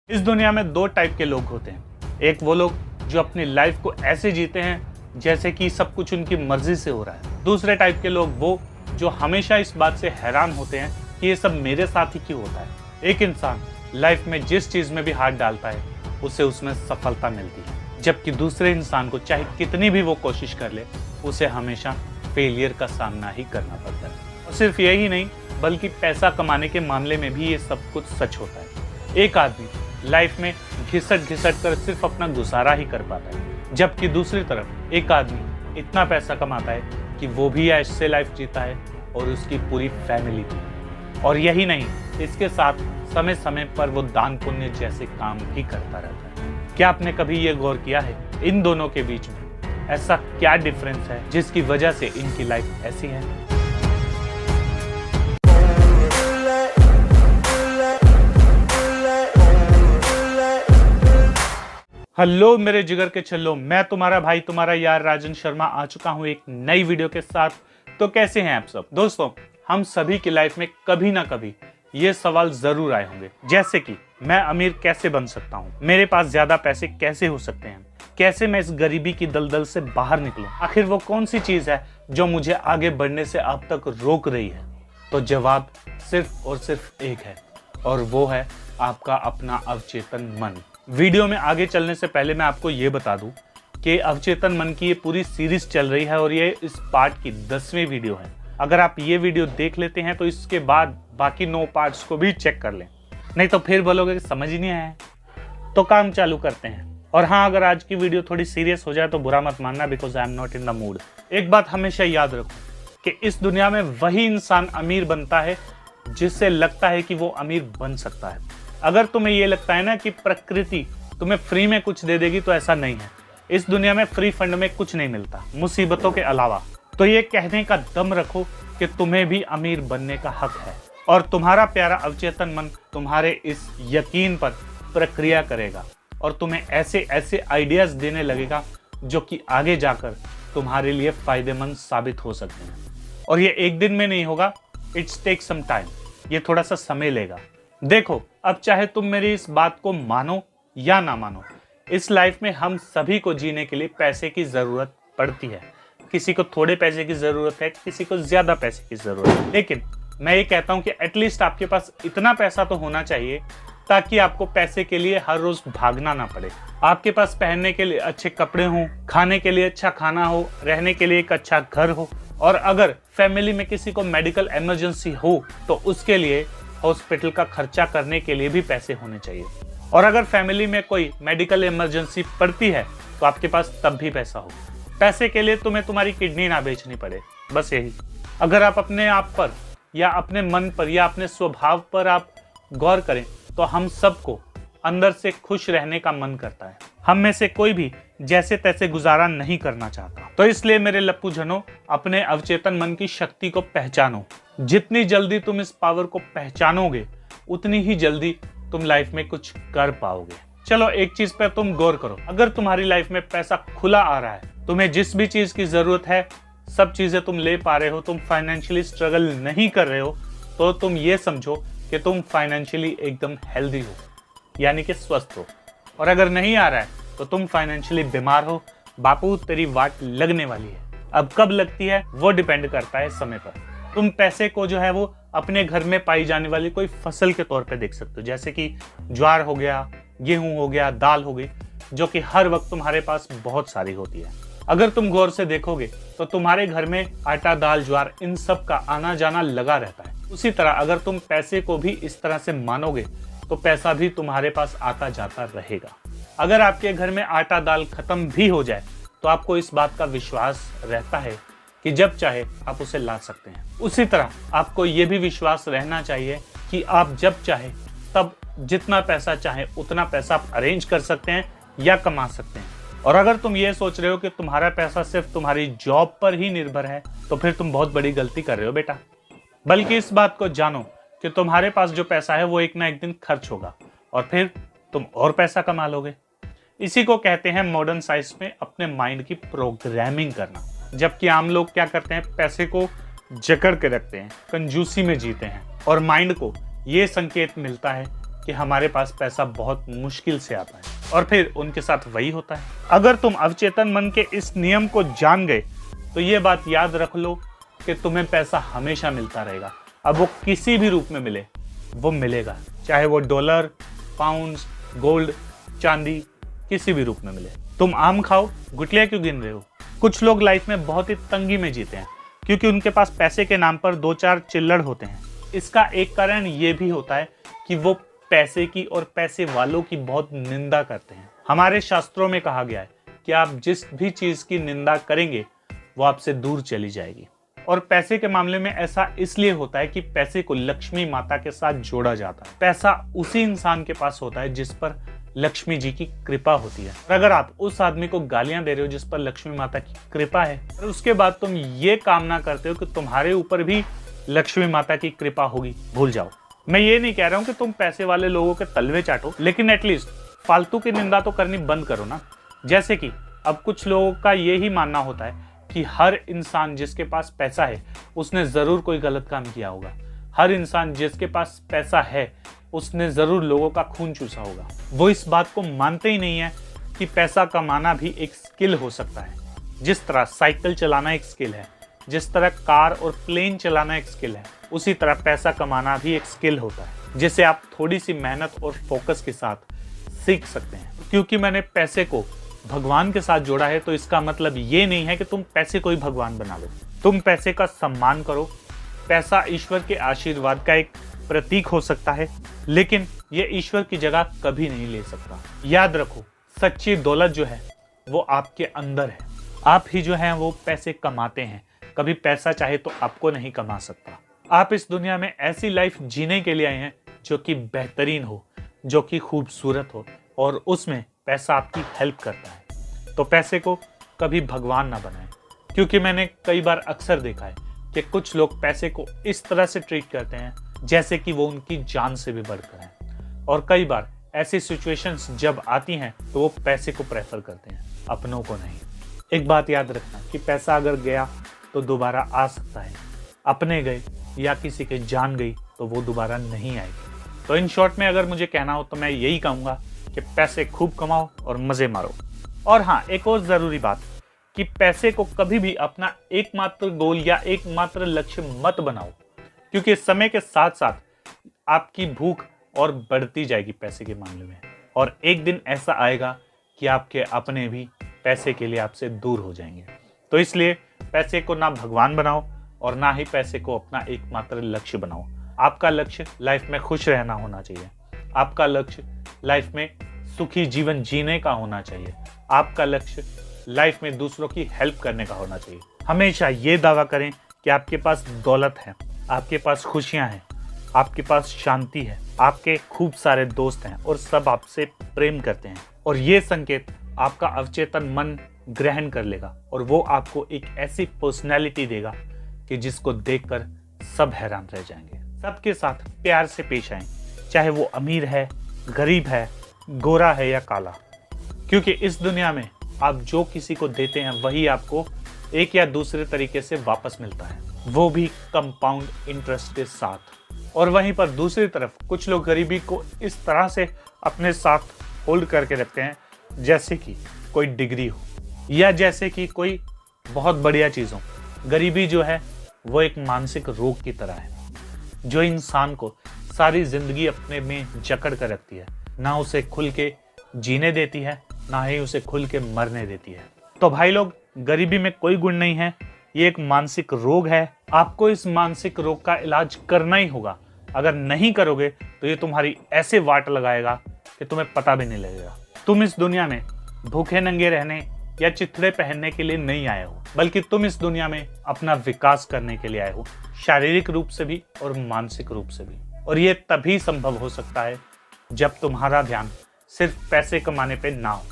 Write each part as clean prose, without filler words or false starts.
इस दुनिया में दो टाइप के लोग होते हैं। एक वो लोग जो अपनी लाइफ को ऐसे जीते हैं जैसे कि सब कुछ उनकी मर्जी से हो रहा है। दूसरे टाइप के लोग वो जो हमेशा इस बात से हैरान होते हैं कि ये सब मेरे साथ ही क्यों होता है। एक इंसान लाइफ में जिस चीज में भी हाथ डालता है उसे उसमें सफलता मिलती है, जबकि दूसरे इंसान को चाहे कितनी भी वो कोशिश कर ले उसे हमेशा फेलियर का सामना ही करना पड़ता है। और सिर्फ यही नहीं बल्कि पैसा कमाने के मामले में भी ये सब कुछ सच होता है। एक आदमी लाइफ में घिसट कर सिर्फ अपना गुजारा ही कर पाता है, जबकि दूसरी तरफ एक आदमी इतना पैसा कमाता है कि वो भी ऐश से लाइफ जीता है और उसकी पूरी फैमिली भी। और यही नहीं, इसके साथ समय समय पर वो दान पुण्य जैसे काम भी करता रहता है। क्या आपने कभी ये गौर किया है इन दोनों के बीच में ऐसा क्या डिफरेंस है जिसकी वजह से इनकी लाइफ ऐसी है? हेलो मेरे जिगर के छल्लो, मैं तुम्हारा भाई तुम्हारा यार राजन शर्मा आ चुका हूं एक नई वीडियो के साथ। तो कैसे हैं आप सब दोस्तों? हम सभी की लाइफ में कभी ना कभी ये सवाल जरूर आए होंगे, जैसे कि मैं अमीर कैसे बन सकता हूं, मेरे पास ज्यादा पैसे कैसे हो सकते हैं, कैसे मैं इस गरीबी की दलदल से बाहर निकलूं, आखिर वो कौन सी चीज है जो मुझे आगे बढ़ने से अब तक रोक रही है। तो जवाब सिर्फ और सिर्फ एक है, और वो है आपका अपना अवचेतन मन। वीडियो में आगे चलने से पहले मैं आपको ये बता दूं कि अवचेतन मन की ये पूरी सीरीज चल रही है और ये इस पार्ट की 10वीं वीडियो है। अगर आप ये वीडियो देख लेते हैं तो इसके बाद बाकी 9 पार्ट्स को भी चेक कर लें, नहीं तो फिर बोलोगे कि समझ ही नहीं आया। तो काम चालू करते हैं। और हाँ, अगर आज की वीडियो थोड़ी सीरियस हो जाए तो बुरा मत मानना, because I am not in the mood. एक बात हमेशा याद रखो कि इस दुनिया में वही इंसान अमीर बनता है जिससे लगता है कि वो अमीर बन सकता है। अगर तुम्हें ये लगता है ना कि प्रकृति तुम्हें फ्री में कुछ दे देगी, तो ऐसा नहीं है। इस दुनिया में फ्री फंड में कुछ नहीं मिलता मुसीबतों के अलावा। तो ये कहने का दम रखो कि तुम्हें भी अमीर बनने का हक है, और तुम्हारा प्यारा अवचेतन मन तुम्हारे इस यकीन पर प्रक्रिया करेगा और तुम्हें ऐसे ऐसे आइडियाज देने लगेगा जो कि आगे जाकर तुम्हारे लिए फायदेमंद साबित हो सकते हैं। और ये एक दिन में नहीं होगा, इट्स टेक सम टाइम, ये थोड़ा सा समय लेगा। देखो, अब चाहे तुम मेरी इस बात को मानो या ना मानो, इस लाइफ में हम सभी को जीने के लिए पैसे की जरूरत पड़ती है। किसी को थोड़े पैसे की जरूरत है, किसी को ज्यादा पैसे की जरूरत है, लेकिन मैं ये कहता हूं कि एटलीस्ट आपके पास इतना पैसा तो होना चाहिए ताकि आपको पैसे के लिए हर रोज भागना ना पड़े। आपके पास पहनने के लिए अच्छे कपड़े हों, खाने के लिए अच्छा खाना हो, रहने के लिए एक अच्छा घर हो, और अगर फैमिली में किसी को मेडिकल इमरजेंसी हो तो उसके लिए हॉस्पिटल का खर्चा करने के लिए भी पैसे होने चाहिए। और अगर फैमिली में कोई मेडिकल इमरजेंसी पड़ती है तो आपके पास तब भी पैसा हो। पैसे के लिए तुम्हें तुम्हारी किडनी ना बेचनी पड़े, बस यही। अगर आप अपने आप पर या अपने मन पर या अपने स्वभाव पर आप गौर करें तो हम सबको अंदर से खुश रहने का मन करता है। हम में से कोई भी जैसे तैसे गुजारा नहीं करना चाहता। तो इसलिए मेरे लप्पू जनों, अपने अवचेतन मन की शक्ति को पहचानो। जितनी जल्दी तुम इस पावर को पहचानोगे उतनी ही जल्दी तुम लाइफ में कुछ कर पाओगे। चलो एक चीज पर तुम गौर करो, अगर तुम्हारी लाइफ में पैसा खुला आ रहा है, तुम्हें जिस भी चीज की जरूरत है सब चीजें तुम ले पा रहे हो, तुम फाइनेंशियली स्ट्रगल नहीं कर रहे हो, तो तुम ये समझो कि तुम फाइनेंशियली एकदम हेल्दी हो, यानी कि स्वस्थ हो। और अगर नहीं आ रहा है तो तुम फाइनेंशियली बीमार हो, बापू तेरी वाट लगने वाली है। अब कब लगती है वो डिपेंड करता है समय पर। तुम पैसे को जो है वो अपने घर में पाई जाने वाली कोई फसल के तौर पे देख सकते हो, जैसे कि ज्वार हो गया, गेहूं हो गया, दाल हो गई, जो कि हर वक्त तुम्हारे पास बहुत सारी होती है। अगर तुम गौर से देखोगे तो तुम्हारे घर में आटा, दाल, ज्वार, इन सब का आना जाना लगा रहता है। उसी तरह अगर तुम पैसे को भी इस तरह से मानोगे तो पैसा भी तुम्हारे पास आता जाता रहेगा। अगर आपके घर में आटा दाल खत्म भी हो जाए तो आपको इस बात का विश्वास रहता है कि जब चाहे आप उसे ला सकते हैं। उसी तरह आपको यह भी विश्वास रहना चाहिए कि आप जब चाहे तब जितना पैसा चाहे उतना पैसा आप अरेंज कर सकते हैं या कमा सकते हैं। और अगर तुम ये सोच रहे हो कि तुम्हारा पैसा सिर्फ तुम्हारी जॉब पर ही निर्भर है तो फिर तुम बहुत बड़ी गलती कर रहे हो बेटा। बल्कि इस बात को जानो कि तुम्हारे पास जो पैसा है वो एक ना एक दिन खर्च होगा और फिर तुम और पैसा कमा लोगे। इसी को कहते हैं मॉडर्न साइंस में अपने माइंड की प्रोग्रामिंग करना। जबकि आम लोग क्या करते हैं, पैसे को जकड़ के रखते हैं, कंजूसी में जीते हैं, और माइंड को ये संकेत मिलता है कि हमारे पास पैसा बहुत मुश्किल से आता है और फिर उनके साथ वही होता है। अगर तुम अवचेतन मन के इस नियम को जान गए तो ये बात याद रख लो कि तुम्हें पैसा हमेशा मिलता रहेगा। अब वो किसी भी रूप में मिले, वो मिलेगा, चाहे वो डॉलर, पाउंड्स, गोल्ड, चांदी, किसी भी रूप में मिले। तुम आम खाओ, गुठलियां क्यों गिन रहे हो? कुछ लोग लाइफ में बहुत ही तंगी में जीते हैं क्योंकि उनके पास पैसे के नाम पर 2-4 चिल्लड़ होते हैं। इसका एक कारण ये भी होता है कि वो पैसे की और पैसे वालों की बहुत निंदा करते हैं। हमारे शास्त्रों में कहा गया है कि आप जिस भी चीज की निंदा करेंगे वो आपसे दूर चली जाएगी। और पैसे के मामले में ऐसा इसलिए होता है कि पैसे को लक्ष्मी माता के साथ जोड़ा जाता है। पैसा उसी इंसान के पास होता है जिस पर लक्ष्मी जी की कृपा होती है। और अगर आप उस आदमी को गालियां दे रहे हो जिस पर लक्ष्मी माता की कृपा है और उसके बाद तुम ये कामना करते हो कि तुम्हारे ऊपर भी लक्ष्मी माता की कृपा होगी, भूल जाओ। मैं ये नहीं कह रहा हूं कि तुम पैसे वाले लोगों के तलवे चाटो, लेकिन एटलीस्ट फालतू की निंदा तो करनी बंद करो ना। जैसे कि अब कुछ लोगों का ये ही मानना होता है कि हर इंसान जिसके पास पैसा है उसने जरूर कोई गलत काम किया होगा। हर इंसान जिसके पास पैसा है उसने जरूर लोगों का खून चूसा होगा। वो इस बात को मानते ही नहीं है कि पैसा कमाना भी एक स्किल हो सकता है। जिस तरह साइकिल चलाना एक स्किल है, जिस तरह कार और प्लेन चलाना एक स्किल है, उसी तरह पैसा कमाना भी एक स्किल होता है जिसे आप थोड़ी सी मेहनत और फोकस के साथ सीख सकते हैं। क्योंकि मैंने पैसे को भगवान के साथ जोड़ा है तो इसका मतलब ये नहीं है कि तुम पैसे को ही भगवान बना लो। तुम पैसे का सम्मान करो। पैसा ईश्वर के आशीर्वाद का एक प्रतीक हो सकता है, लेकिन ये ईश्वर की जगह कभी नहीं ले सकता। याद रखो, सच्ची दौलत जो है वो आपके अंदर है। आप ही जो है वो पैसे कमाते हैं। कभी पैसा चाहे तो आपको नहीं कमा सकता। आप इस दुनिया में ऐसी लाइफ जीने के लिए आए हैं जो कि बेहतरीन हो, जो कि खूबसूरत हो, और उसमें पैसा आपकी हेल्प करता है। तो पैसे को कभी भगवान ना बनाएं, क्योंकि मैंने कई बार अक्सर देखा है कि कुछ लोग पैसे को इस तरह से ट्रीट करते हैं जैसे कि वो उनकी जान से भी बढ़कर है। और कई बार ऐसी सिचुएशंस जब आती हैं तो वो पैसे को प्रेफर करते हैं, अपनों को नहीं। एक बात याद रखना कि पैसा अगर गया तो दोबारा आ सकता है, अपने गए या किसी के जान गई तो वो दोबारा नहीं आएगी। तो इन शॉर्ट में अगर मुझे कहना हो तो मैं यही कहूँगा कि पैसे खूब कमाओ और मज़े मारो। और हाँ, एक और ज़रूरी बात कि पैसे को कभी भी अपना एकमात्र गोल या एकमात्र लक्ष्य मत बनाओ, क्योंकि समय के साथ साथ आपकी भूख और बढ़ती जाएगी पैसे के मामले में। और एक दिन ऐसा आएगा कि आपके अपने भी पैसे के लिए आपसे दूर हो जाएंगे। तो इसलिए पैसे को ना भगवान बनाओ और ना ही पैसे को अपना एकमात्र लक्ष्य बनाओ। आपका लक्ष्य लाइफ में खुश रहना होना चाहिए। आपका लक्ष्य लाइफ में सुखी जीवन जीने का होना चाहिए। आपका लक्ष्य लाइफ में दूसरों की हेल्प करने का होना चाहिए। हमेशा ये दावा करें कि आपके पास दौलत है, आपके पास खुशियां हैं, आपके पास शांति है, आपके खूब सारे दोस्त हैं और सब आपसे प्रेम करते हैं। और ये संकेत आपका अवचेतन मन ग्रहण कर लेगा और वो आपको एक ऐसी पर्सनैलिटी देगा कि जिसको देखकर सब हैरान रह जाएंगे। सबके साथ प्यार से पेश आएं, चाहे वो अमीर है, गरीब है, गोरा है या काला, क्योंकि इस दुनिया में आप जो किसी को देते हैं वही आपको एक या दूसरे तरीके से वापस मिलता है, वो भी कंपाउंड इंटरेस्ट के साथ। और वहीं पर दूसरी तरफ कुछ लोग गरीबी को इस तरह से अपने साथ होल्ड करके रखते हैं जैसे कि कोई डिग्री हो या जैसे कि कोई बहुत बढ़िया चीज़ हो। गरीबी जो है वो एक मानसिक रोग की तरह है जो इंसान को सारी जिंदगी अपने में जकड़ कर रखती है, ना उसे खुल के जीने देती है, ना ही उसे खुल के मरने देती है। तो भाई लोग, गरीबी में कोई गुण नहीं है, ये एक मानसिक रोग है। आपको इस मानसिक रोग का इलाज करना ही होगा। अगर नहीं करोगे तो ये तुम्हारी ऐसे वाट लगाएगा कि तुम्हें पता भी नहीं लगेगा। तुम इस दुनिया में भूखे नंगे रहने या चिथड़े पहनने के लिए नहीं आए हो, बल्कि तुम इस दुनिया में अपना विकास करने के लिए आए हो, शारीरिक रूप से भी और मानसिक रूप से भी। और ये तभी संभव हो सकता है जब तुम्हारा ध्यान सिर्फ पैसे कमाने पे ना हो।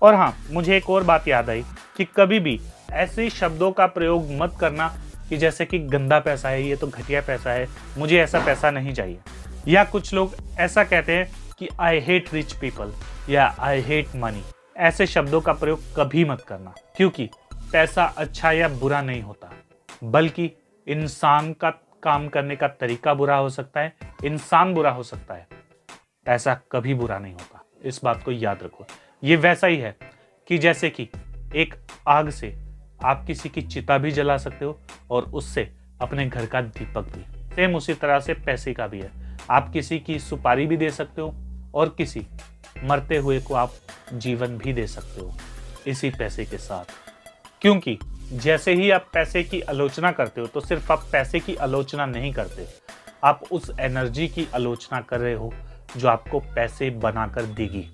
और हाँ, मुझे एक और बात याद आई कि कभी भी ऐसे शब्दों का प्रयोग मत करना कि जैसे कि गंदा पैसा है, ये तो घटिया पैसा है, मुझे ऐसा पैसा नहीं चाहिए। या कुछ लोग ऐसा कहते हैं कि आई हेट रिच पीपल या आई हेट मनी। ऐसे शब्दों का प्रयोग कभी मत करना, क्योंकि पैसा अच्छा या बुरा नहीं होता, बल्कि इंसान का काम करने का तरीका बुरा हो सकता है, इंसान बुरा हो सकता है। पैसा कभी बुरा नहीं होता, इस बात को याद रखो। ये वैसा ही है कि जैसे कि एक आग से आप किसी की चिता भी जला सकते हो और उससे अपने घर का दीपक भी। सेम उसी तरह से पैसे का भी है, आप किसी की सुपारी भी दे सकते हो और किसी मरते हुए को आप जीवन भी दे सकते हो इसी पैसे के साथ। क्योंकि जैसे ही आप पैसे की आलोचना करते हो तो सिर्फ आप पैसे की आलोचना नहीं करते, आप उस एनर्जी की आलोचना कर रहे हो जो आपको पैसे बनाकर देगी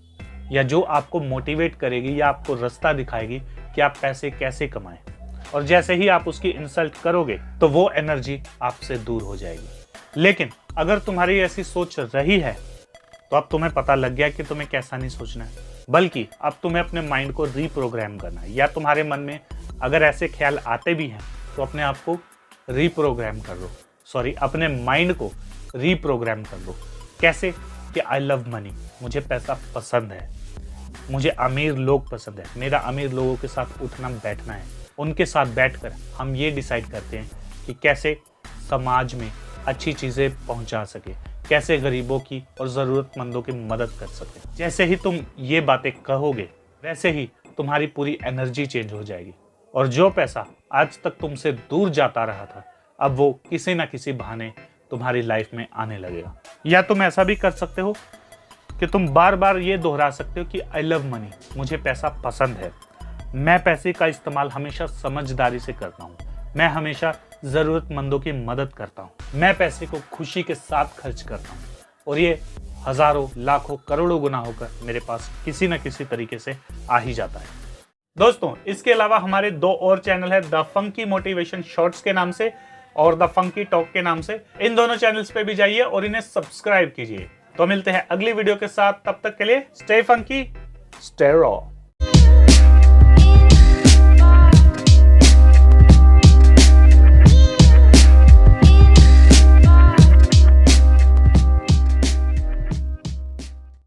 या जो आपको मोटिवेट करेगी या आपको रास्ता दिखाएगी कि आप पैसे कैसे कमाएं। और जैसे ही आप उसकी इंसल्ट करोगे तो वो एनर्जी आपसे दूर हो जाएगी। लेकिन अगर तुम्हारी ऐसी सोच रही है तो अब तुम्हें पता लग गया कि तुम्हें कैसा नहीं सोचना है, बल्कि अब तुम्हें अपने माइंड को रीप्रोग्राम करना है। या तुम्हारे मन में अगर ऐसे ख्याल आते भी हैं तो अपने आप को रीप्रोग्राम कर लो, अपने माइंड को रीप्रोग्राम कर लो। कैसे? कि आई लव मनी, मुझे पैसा पसंद है, मुझे अमीर लोग पसंद है, मेरा अमीर लोगों के साथ उठना बैठना है, उनके साथ बैठकर हम ये डिसाइड करते हैं कि कैसे समाज में अच्छी चीज़ें पहुंचा सके, कैसे गरीबों की और ज़रूरतमंदों की मदद कर सके। जैसे ही तुम ये बातें कहोगे वैसे ही तुम्हारी पूरी एनर्जी चेंज हो जाएगी और जो पैसा आज तक तुमसे दूर जाता रहा था अब वो किसी ना किसी बहाने तुम्हारी लाइफ में आने लगेगा। या तुम ऐसा भी कर सकते हो कि तुम बार बार ये दोहरा सकते हो कि आई लव मनी, मुझे पैसा पसंद है, मैं पैसे का इस्तेमाल हमेशा समझदारी से करता हूँ, मैं हमेशा ज़रूरतमंदों की मदद करता हूँ, मैं पैसे को खुशी के साथ खर्च करता हूँ और ये हज़ारों लाखों करोड़ों गुना होकर मेरे पास किसी न किसी तरीके से आ ही जाता है। दोस्तों, इसके अलावा हमारे 2 और चैनल है, द फंकी मोटिवेशन शॉर्ट्स के नाम से और द फंकी टॉक के नाम से। इन दोनों चैनल्स पे भी जाइए और इन्हें सब्सक्राइब कीजिए। तो मिलते हैं अगली वीडियो के साथ, तब तक के लिए स्टे फंकी, स्टे रॉ।